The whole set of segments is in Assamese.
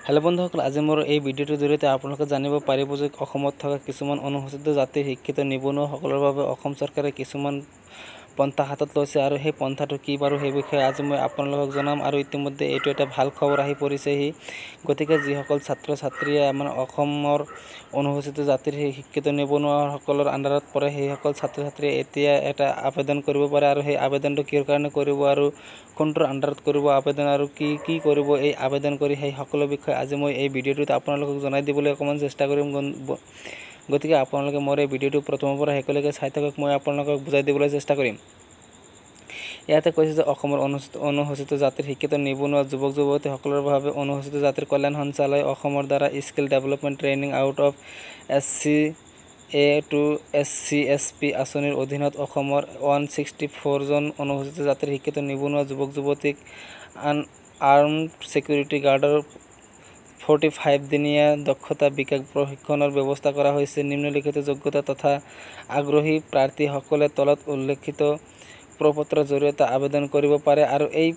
হেল্ল' বন্ধুসকল, আজি মোৰ এই ভিডিঅ'টোৰ জৰিয়তে আপোনালোকে জানিব পাৰিব যে অসমত থকা কিছুমান অনুসূচিত জাতিৰ শিক্ষিত নিবনুৱাসকলৰ বাবে অসম চৰকাৰে কিছুমান পন্থা হাতত লৈছে আৰু সেই পন্থাটো কি বাৰু সেই বিষয়ে আজি মই আপোনালোকক জনাম। আৰু ইতিমধ্যে এইটো এটা ভাল খবৰ আহি পৰিছেহি। গতিকে যিসকল ছাত্ৰ ছাত্ৰীয়ে আমাৰ অসমৰ অনুসূচিত জাতিৰ সেই শিক্ষিত নিবনুৱাসকলৰ আণ্ডাৰত পৰে, সেইসকল ছাত্ৰ ছাত্ৰীয়ে এতিয়া এটা আবেদন কৰিব পাৰে। আৰু সেই আবেদনটো কিহৰ কাৰণে কৰিব আৰু কোনটোৰ আণ্ডাৰত কৰিব আবেদন আৰু কি কৰিব এই আবেদন কৰি সেই সকলো বিষয়ে আজি মই এই ভিডিঅ'টোত আপোনালোকক জনাই দিবলৈ অকণমান চেষ্টা কৰিম। গতিকে আপোনালোকে মোৰ এই ভিডিঅ'টো প্ৰথমৰ পৰা শেষলৈকে চাই থাকক, মই আপোনালোকক বুজাই দিবলৈ চেষ্টা কৰিম। ইয়াতে কৈছে যে অসমৰ অনুসূচিত জাতিৰ শিক্ষিত নিবনুৱা যুৱক যুৱতীসকলৰ বাবে অনুসূচিত জাতিৰ কল্যাণ সঞ্চালয় অসমৰ দ্বাৰা skill development training out of SCA to SCSP আঁচনিৰ অধীনত অসমৰ 164 জন অনুসূচিত জাতিৰ শিক্ষিত নিবনুৱা যুৱক যুৱতীক আৰ্মড ছিকিউৰিটি গাৰ্ডৰ 45 দিনীয়া দক্ষতা বিকাশ প্ৰশিক্ষণৰ ব্যৱস্থা কৰা হৈছে। নিম্নলিখিত যোগ্যতা তথা আগ্ৰহী প্ৰাৰ্থীসকলে তলত উল্লেখিত প্ৰপত্ৰৰ জৰিয়তে আবেদন কৰিব পাৰে। আৰু এই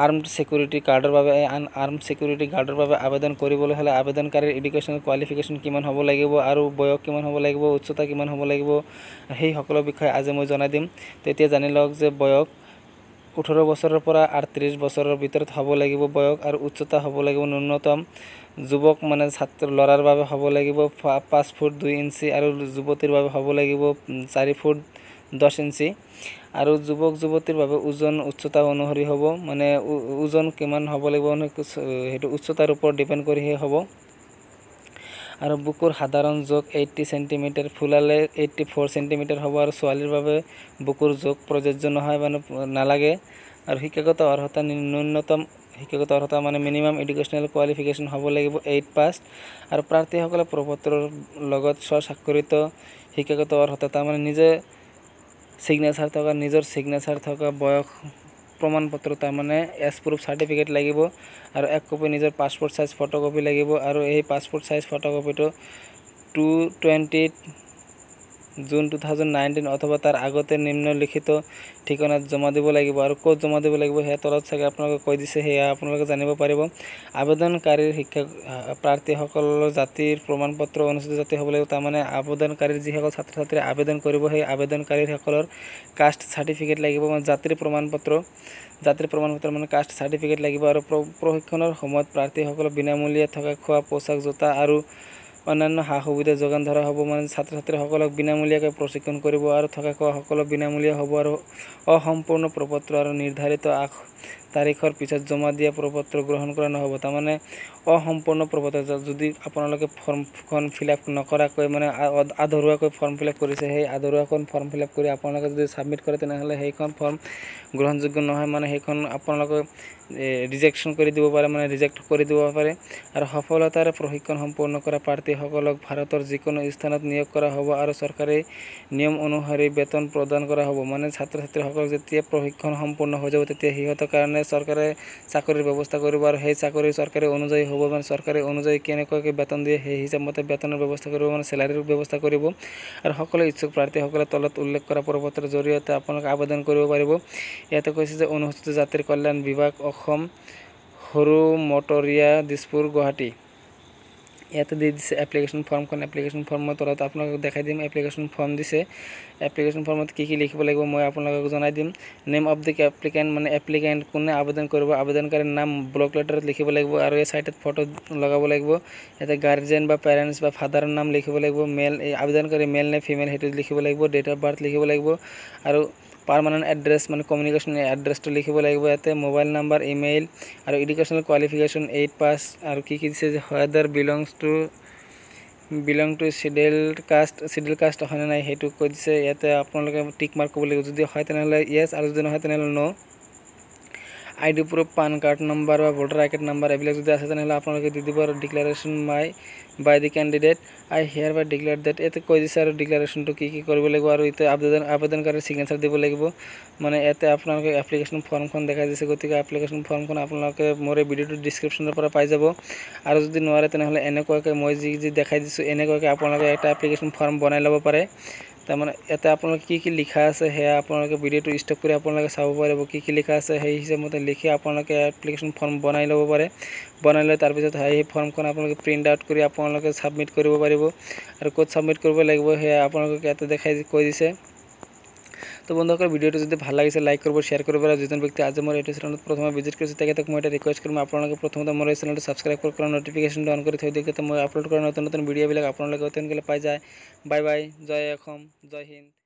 আৰ্মড ছিকিউৰিটি গাৰ্ডৰ বাবে আবেদন কৰিবলৈ হ'লে আবেদনকাৰীৰ এডুকেশ্যনেল কোৱালিফিকেশ্যন কিমান হ'ব লাগিব আৰু বয়স কিমান হ'ব লাগিব, উচ্চতা কিমান হ'ব লাগিব, সেই সকলো বিষয়ে আজি মই জনাই দিম। তেতিয়া জানি লওক যে বয়স 18 বছৰৰ পৰা 38 বছৰৰ ভিতৰত হ'ব লাগিব বয়স, আৰু উচ্চতা হ'ব লাগিব ন্যূনতম যুৱক মানে ছাত্ৰ ল'ৰাৰ বাবে হ'ব লাগিব 5 ফুট 2 ইঞ্চি আৰু যুৱতীৰ বাবে হ'ব লাগিব 4 ফুট 10 ইঞ্চি। আৰু যুৱক যুৱতীৰ বাবে ওজন উচ্চতা অনুসৰি হ'ব, মানে ওজন কিমান হ'ব লাগিব সেইটো উচ্চতাৰ ওপৰত ডিপেণ্ড কৰিহে হ'ব। আৰু বুকুৰ সাধাৰণ জোখ 80 চেণ্টিমিটাৰ, ফুলালে 84 চেণ্টিমিটাৰ হ'ব। আৰু ছোৱালীৰ বাবে বুকুৰ জোখ প্ৰযোজ্য নহয়, মানে নালাগে। আৰু শিক্ষাগত অৰ্হতা ন্যূনতম শিক্ষাগত অৰ্হতা মানে মিনিমাম এডুকেশ্যনেল কোৱালিফিকেশ্যন হ'ব লাগিব 8 পাছ। আৰু প্ৰাৰ্থীসকলে প্ৰপত্ৰৰ লগত স্বস্বাক্ষৰিত শিক্ষাগত অৰ্হতা তাৰমানে নিজৰ ছিগনেচাৰ থকা বয়স প্ৰমাণপত্ৰ তাৰমানে এজ প্ৰুফ চাৰ্টিফিকেট লাগিব। আৰু 1 কপি নিজৰ পাছপোৰ্ট চাইজ ফটোকপি লাগিব। আৰু এই পাছপোৰ্ট চাইজ ফটোকপিটো 20 জুন 2019 অথবা তাৰ আগতে নিম্নলিখিত ঠিকনাত জমা দিব লাগিব। আৰু ক'ত জমা দিব লাগিব সেয়া তলত চাগে আপোনালোকে কৈ দিছে, সেয়া আপোনালোকে জানিব পাৰিব। আবেদনকাৰীৰ প্ৰাৰ্থীসকলৰ জাতিৰ প্ৰমাণপত্ৰ অনুসূচিত জাতি হ'ব লাগিব, তাৰমানে আবেদনকাৰীৰ যিসকল ছাত্ৰ ছাত্ৰীয়ে আবেদন কৰিব সেই আবেদনকাৰীসকলৰ কাষ্ট চাৰ্টিফিকেট লাগিব, মানে জাতিৰ প্ৰমাণপত্ৰ মানে কাষ্ট চাৰ্টিফিকেট লাগিব। আৰু প্ৰশিক্ষণৰ সময়ত প্ৰাৰ্থীসকলক বিনামূলীয়া থকা খোৱা, পোচাক, জোতা আৰু অন্যান্য সা সুবিধা যোগান ধৰা হ'ব, মানে ছাত্ৰ ছাত্ৰীসকলক বিনামূলীয়াকৈ প্ৰশিক্ষণ কৰিব আৰু থকা খোৱা সকলো বিনামূলীয়া হ'ব। আৰু অসম্পূৰ্ণ প্ৰপত্ৰ আৰু নিৰ্ধাৰিত তাৰিখৰ পিছত জমা দিয়া প্ৰপত্ৰ গ্ৰহণ কৰা নহ'ব। তাৰমানে অসম্পূৰ্ণ প্ৰপত্ৰ যদি আপোনালোকে ফৰ্মখন ফিল আপ নকৰাকৈ মানে আধৰুৱাকৈ ফৰ্ম ফিল আপ কৰিছে, সেই আধৰুৱাখন ফৰ্ম ফিল আপ কৰি আপোনালোকে যদি ছাবমিট কৰে তেনেহ'লে সেইখন ফৰ্ম গ্ৰহণযোগ্য নহয়, মানে সেইখন আপোনালোকে ৰিজেক্ট কৰি দিব পাৰে। আৰু সফলতাৰে প্ৰশিক্ষণ সম্পূৰ্ণ কৰা প্ৰাৰ্থীসকলক ভাৰতৰ যিকোনো স্থানত নিয়োগ কৰা হ'ব আৰু চৰকাৰী নিয়ম অনুসৰি বেতন প্ৰদান কৰা হ'ব। মানে ছাত্ৰ ছাত্ৰীসকলক যেতিয়া প্ৰশিক্ষণ সম্পূৰ্ণ হৈ যাব তেতিয়া সিহঁতৰ কাৰণে চৰকাৰে চাকৰিৰ ব্যৱস্থা কৰিব, আৰু সেই চাকৰি চৰকাৰী অনুযায়ী হ'ব, মানে চৰকাৰী অনুযায়ী কেনেকুৱাকৈ বেতন দিয়ে সেই হিচাপমতে বেতনৰ ব্যৱস্থা কৰিব, মানে চেলাৰীৰ ব্যৱস্থা কৰিব। আৰু সকলো ইচ্ছুক প্ৰাৰ্থীসকলে তলত উল্লেখ কৰা প্ৰপত্ৰৰ জৰিয়তে আপোনালোকে আবেদন কৰিব পাৰিব। ইয়াতে কৈছে যে অনুসূচিত জাতিৰ কল্যাণ বিভাগ, অসম, সৰু মটৰীয়া, দিছপুৰ, গুৱাহাটী। ইয়াতে দি দিছে এপ্লিকেশ্যন ফৰ্ম মই তলত আপোনালোকক দেখাই দিম। এপ্লিকেশ্যন ফৰ্ম দিছে, এপ্লিকেশ্যন ফৰ্মত কি লিখিব লাগিব মই আপোনালোকক জনাই দিম। নেম অফ দি এপ্লিকেণ্ট, মানে এপ্লিকেণ্ট কোনে আবেদন কৰিব, আবেদনকাৰীৰ নাম ব্লক লেটাৰত লিখিব লাগিব। আৰু এই চাইটত ফটো লগাব লাগিব। ইয়াতে গাৰ্জেন বা পেৰেণ্টছ বা ফাদাৰৰ নাম লিখিব লাগিব, এই আবেদনকাৰী মেল নে ফিমেল সেইটো লিখিব লাগিব। ডেট অফ বাৰ্থ লিখিব লাগিব। আৰু পাৰ্মানেণ্ট এড্ৰেছ মানে কমিউনিকেশ্যন এড্ৰেছটো লিখিব লাগিব। ইয়াতে মোবাইল নাম্বাৰ, ইমেইল আৰু এডুকেশ্যনেল কোৱালিফিকেশ্যন 8 পাছ। আৰু কি দিছে যে হুৱেদাৰ বিলং টু চিডিউল কাষ্ট হয়নে নাই সেইটো কৈ দিছে। ইয়াতে আপোনালোকে টিক মাৰ্ক কৰিব লাগিব, যদি হয় তেনেহ'লে য়েছ আৰু যদি নহয় তেনেহ'লে ন'। ID proof, PAN card number বা ভোটাৰ আই কাৰ্ড নম্বৰ এইবিলাক যদি আছে তেনেহ'লে আপোনালোকে দি দিব। আৰু declaration by the candidate I hereby declare date ইয়াতে কৈ দিছে। আৰু ডিক্লাৰেশ্যনটো কি কৰিব লাগিব, আৰু ইয়াতে আবেদনকাৰীৰ ছিগনেচাৰ দিব লাগিব। মানে ইয়াতে আপোনালোকে এপ্লিকেশ্যন ফৰ্মখন দেখাই দিছে, গতিকে এপ্লিকেশ্যন ফৰ্মখন আপোনালোকে মোৰ এই ভিডিঅ'টোৰ ডিছক্ৰিপশ্যনৰ পৰা পাই যাব। আৰু যদি নোৱাৰে তেনেহ'লে এনেকুৱাকৈ মই যি দেখাই দিছোঁ এনেকুৱাকৈ আপোনালোকে এটা এপ্লিকেশ্যন ফৰ্ম বনাই ল'ব পাৰে। তাৰমানে ইয়াতে আপোনালোকে কি লিখা আছে সেয়া আপোনালোকে ভিডিঅ'টো ষ্টপ কৰি আপোনালোকে চাব পাৰিব কি লিখা আছে সেই হিচাপমতে লিখি আপোনালোকে এপ্লিকেশ্যন ফৰ্ম বনাই ল'ব পাৰে বনাই লৈ তাৰপিছত সেই ফৰ্মখন আপোনালোকে প্ৰিণ্ট আউট কৰি আপোনালোকে ছাবমিট কৰিব পাৰিব আৰু ক'ত ছাবমিট কৰিব লাগিব সেয়া আপোনালোকে ইয়াতে দেখাই কৈ দিছে তো বন্ধুসকল ভিডিওটো যদি ভাল লাগিছে লাইক কৰিব শেয়াৰ কৰিব আৰু যিজন ব্যক্তি আজি মোৰ এইটো চেনেলত প্ৰথমে ভিজিট কৰিছে তেখেতক মই এটা ৰিকুৱেষ্ট কৰিম আপোনালোকে প্ৰথমতে মোৰ এই চেনেলটো ছাবস্ক্ৰাইব কৰি নটিফিকেশ্যনটো অন কৰি থৈ দিয়ক যাতে মই আপলোড কৰা নতুন নতুন ভিডিঅ'বিলাক আপোনালোকে অতি সোনকালে পাই যায় বাই বাই জয় অসম জয় হিন্দ।